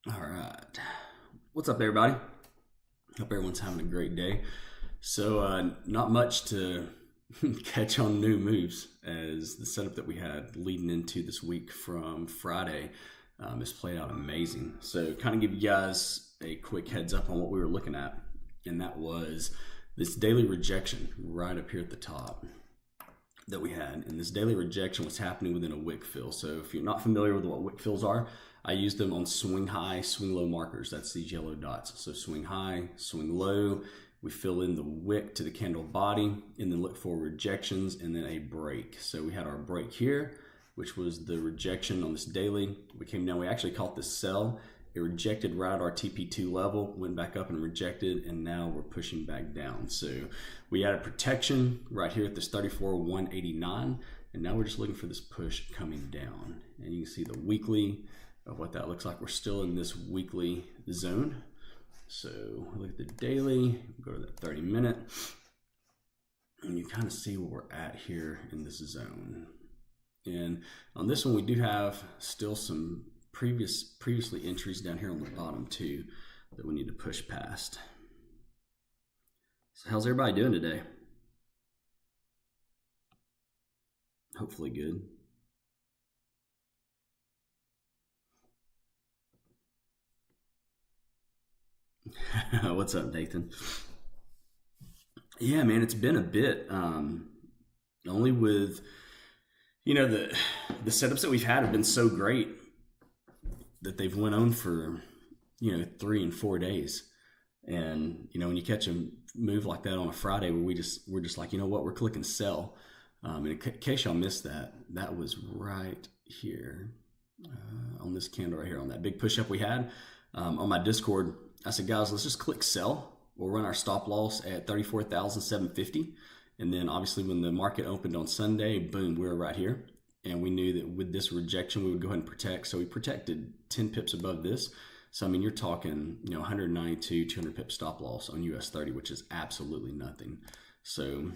All right. What's up, everybody? Hope everyone's having a great day. Not much to catch on new moves as the setup that we had leading into this week from Friday has played out amazing. So, kind of give you guys a quick heads up on what we were looking at, and that was this daily rejection right up here at the top that we had. And this daily rejection was happening within a wick fill. So if you're not familiar with what wick fills are, I use them on swing high, swing low markers. That's these yellow dots. So swing high, swing low. We fill in the wick to the candle body and then look for rejections and then a break. So we had our break here, which was the rejection on this daily. We came down, we actually caught this sell. It rejected right at our TP2 level, went back up and rejected, and now we're pushing back down. So we added protection right here at this 34,189, and now we're just looking for this push coming down. And you can see the weekly of what that looks like. We're still in this weekly zone. So look at the daily, go to that 30-minute, and you kind of see where we're at here in this zone. And on this one, we do have still some previously entries down here on the bottom too that we need to push past. So how's everybody doing today? Hopefully good. What's up, Nathan? Yeah, man, it's been a bit. Only with the setups that we've had have been so great that they've went on for 3 and 4 days. And when you catch a move like that on a Friday where we're just like, you know what, we're clicking sell. And in case y'all missed that, that was right here on this candle right here on that big push up we had on my Discord. I said, guys, let's just click sell. We'll run our stop loss at 34,750. And then obviously when the market opened on Sunday, boom, we were right here. And we knew that with this rejection, we would go ahead and protect. So we protected 10 pips above this. So, I mean, you're talking, 192, 200 pip stop loss on US 30, which is absolutely nothing. So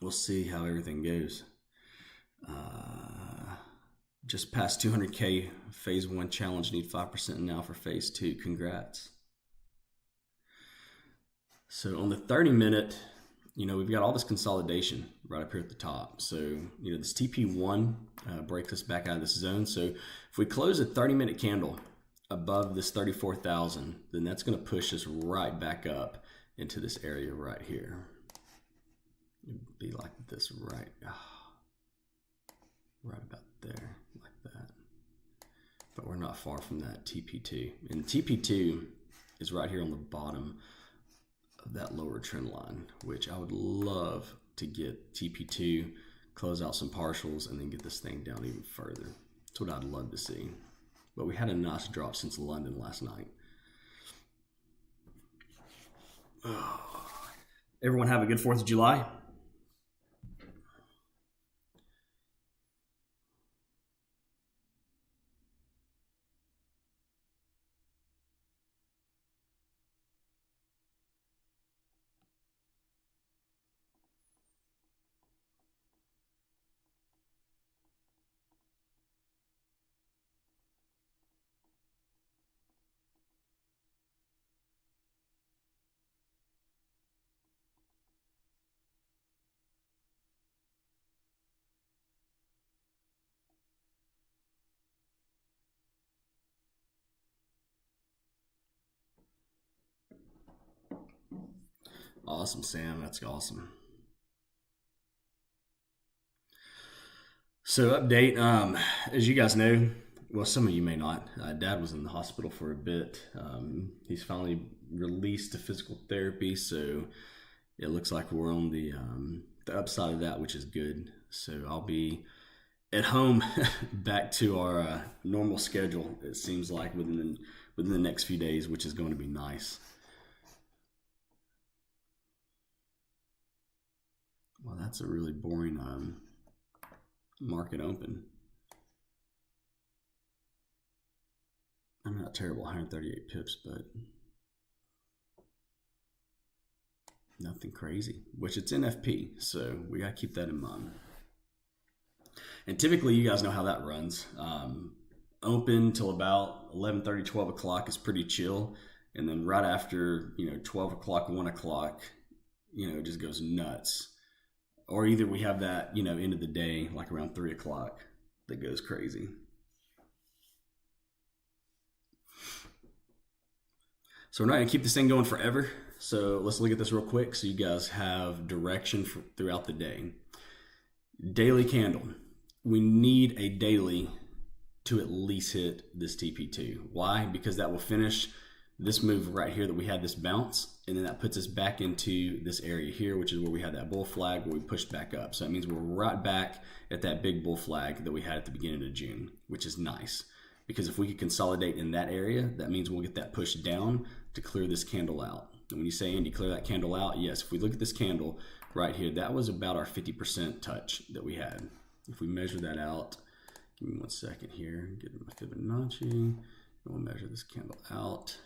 we'll see how everything goes. Just past 200K phase 1 challenge, need 5% now for phase 2. Congrats. So on the 30-minute, we've got all this consolidation right up here at the top. So, this TP1 breaks us back out of this zone. So if we close a 30-minute candle above this 34,000, then that's going to push us right back up into this area right here. It'd be like this right about there, like that. But we're not far from that TP2. And TP2 is right here on the bottom of that lower trend line, which I would love to get TP2, close out some partials, and then get this thing down even further. That's what I'd love to see. But we had a nice drop since London last night. Oh. Everyone have a good 4th of July. Awesome, Sam. That's awesome. So update, as you guys know, well, some of you may not. Dad was in the hospital for a bit. He's finally released to physical therapy, so it looks like we're on the upside of that, which is good. So I'll be at home, back to our normal schedule. It seems like within the next few days, which is going to be nice. Well, that's a really boring market open. I'm not terrible, 138 pips, but nothing crazy, which it's NFP, so we got to keep that in mind. And typically, you guys know how that runs. open till about 11:30, 12 o'clock is pretty chill. And then right after, 12 o'clock, 1 o'clock, it just goes nuts. Or either we have that, end of the day, like around 3 o'clock, that goes crazy. So we're not going to keep this thing going forever. So let's look at this real quick so you guys have direction throughout the day. Daily candle. We need a daily to at least hit this TP2. Why? Because that will finish this move right here that we had this bounce, and then that puts us back into this area here, which is where we had that bull flag where we pushed back up. So that means we're right back at that big bull flag that we had at the beginning of June, which is nice. Because if we could consolidate in that area, that means we'll get that push down to clear this candle out. And when you say, Andy, clear that candle out, yes, if we look at this candle right here, that was about our 50% touch that we had. If we measure that out, give me 1 second here, get my Fibonacci, and we'll measure this candle out.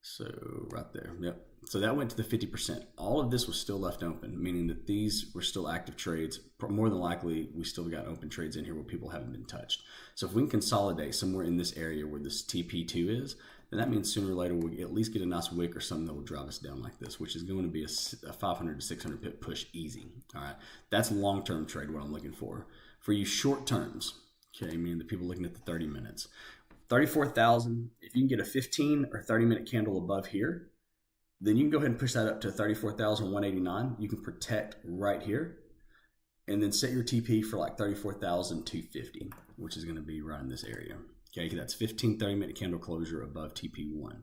So right there, yep. So that went to the 50%. All of this was still left open, meaning that these were still active trades. More than likely, we still got open trades in here where people haven't been touched. So if we can consolidate somewhere in this area where this TP2 is, then that means sooner or later we'll at least get a nice wick or something that will drive us down like this, which is going to be a 500 to 600 pip push easy. All right, that's long-term trade, what I'm looking for. For you short terms, okay, meaning the people looking at the 30 minutes, 34,000, if you can get a 15 or 30 minute candle above here, then you can go ahead and push that up to 34,189. You can protect right here and then set your TP for like 34,250, which is going to be right in this area. Okay, that's 15 30 minute candle closure above TP1.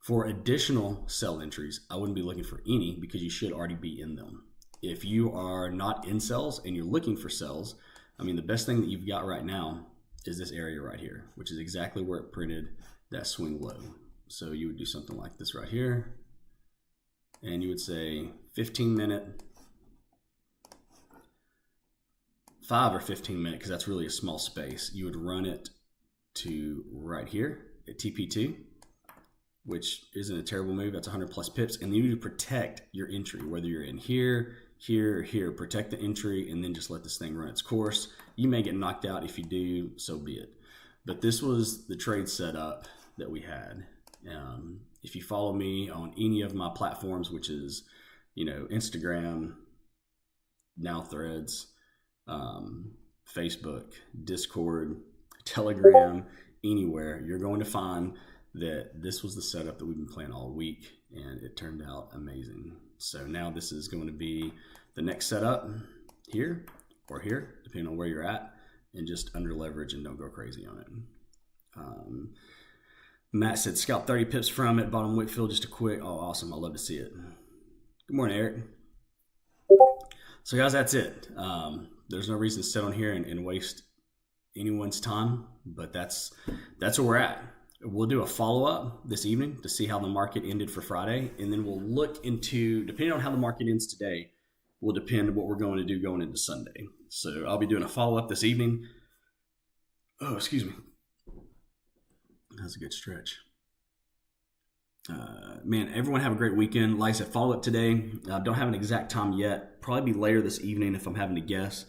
For additional sell entries, I wouldn't be looking for any because you should already be in them. If you are not in sells and you're looking for sells, I mean, the best thing that you've got right now is this area right here, which is exactly where it printed that swing low. So you would do something like this right here, and you would say 15 minute, 5 or 15 minute, because that's really a small space. You would run it to right here at TP2, which isn't a terrible move. That's 100 plus pips, and then you would protect your entry, whether you're in here, here, or here. Protect the entry, and then just let this thing run its course. You may get knocked out. If you do, so be it. But this was the trade setup that we had. If you follow me on any of my platforms, which is, Instagram, now Threads, Facebook, Discord, Telegram, anywhere, you're going to find that this was the setup that we've been playing all week, and it turned out amazing. So now this is going to be the next setup here or here, depending on where you're at, and just under leverage and don't go crazy on it. Matt said, scalp 30 pips from it, bottom wick fill, just a quick. Oh, awesome. I love to see it. Good morning, Eric. So guys, that's it. There's no reason to sit on here and waste anyone's time, but that's where we're at. We'll do a follow-up this evening to see how the market ended for Friday, and then we'll look into, depending on how the market ends today, will depend on what we're going to do going into Sunday. So I'll be doing a follow-up this evening. Oh, excuse me. That's a good stretch. Man, everyone have a great weekend. Like I said, follow up today. Don't have an exact time yet. Probably be later this evening if I'm having to guess.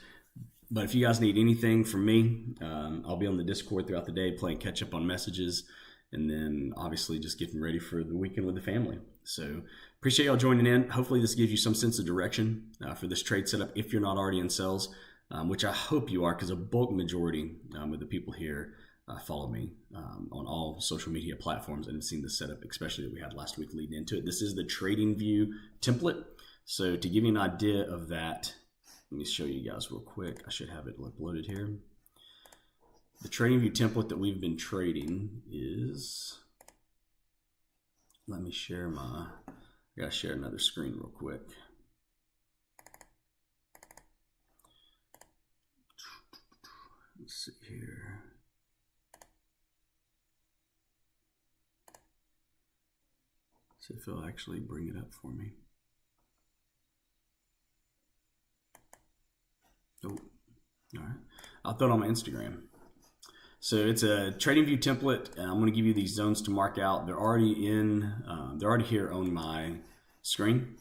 But if you guys need anything from me, I'll be on the Discord throughout the day playing catch up on messages, and then obviously just getting ready for the weekend with the family. So appreciate y'all joining in. Hopefully this gives you some sense of direction for this trade setup if you're not already in sales, which I hope you are, because a bulk majority of the people here follow me on all social media platforms and have seen this setup, especially that we had last week leading into it. This is the TradingView template. So to give you an idea of that, let me show you guys real quick. I should have it uploaded here. The TradingView template that we've been trading is, let me share I gotta share another screen real quick. Let's see here. See if it'll actually bring it up for me. Oh, all right. I'll throw it on my Instagram. So it's a TradingView template, and I'm going to give you these zones to mark out. They're already here on my screen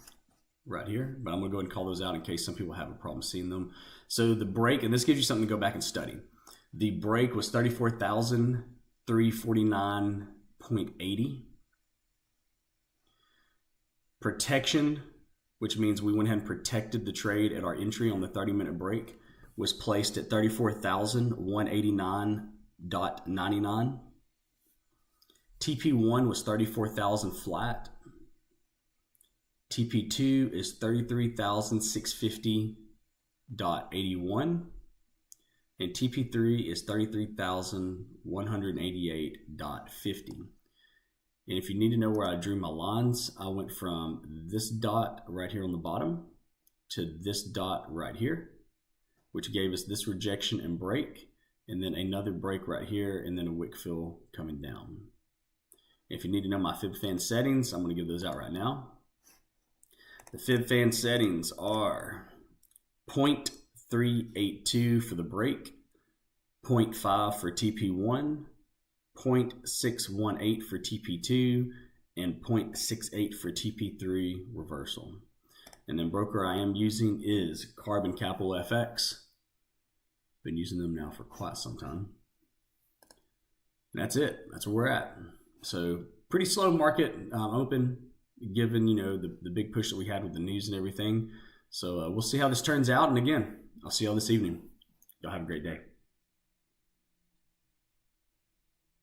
right here, but I'm going to go ahead and call those out in case some people have a problem seeing them. So the break, and this gives you something to go back and study. The break was 34,349.80. Protection, which means we went ahead and protected the trade at our entry on the 30-minute break, was placed at 34,189.99. TP1 was 34,000 flat. TP2 is 33,650.81. And TP3 is 33,188.50. And if you need to know where I drew my lines, I went from this dot right here on the bottom to this dot right here, which gave us this rejection and break, and then another break right here, and then a wick fill coming down. If you need to know my fib fan settings, I'm going to give those out right now. The fib fan settings are 0.382 for the break, 0.5 for TP1, 0.618 for TP2, and 0.68 for TP3 reversal. And then broker I am using is Carbon Capital FX. Been using them now for quite some time. And that's it. That's where we're at. So pretty slow market open, given the big push that we had with the news and everything. So we'll see how this turns out. And again, I'll see y'all this evening. Y'all have a great day.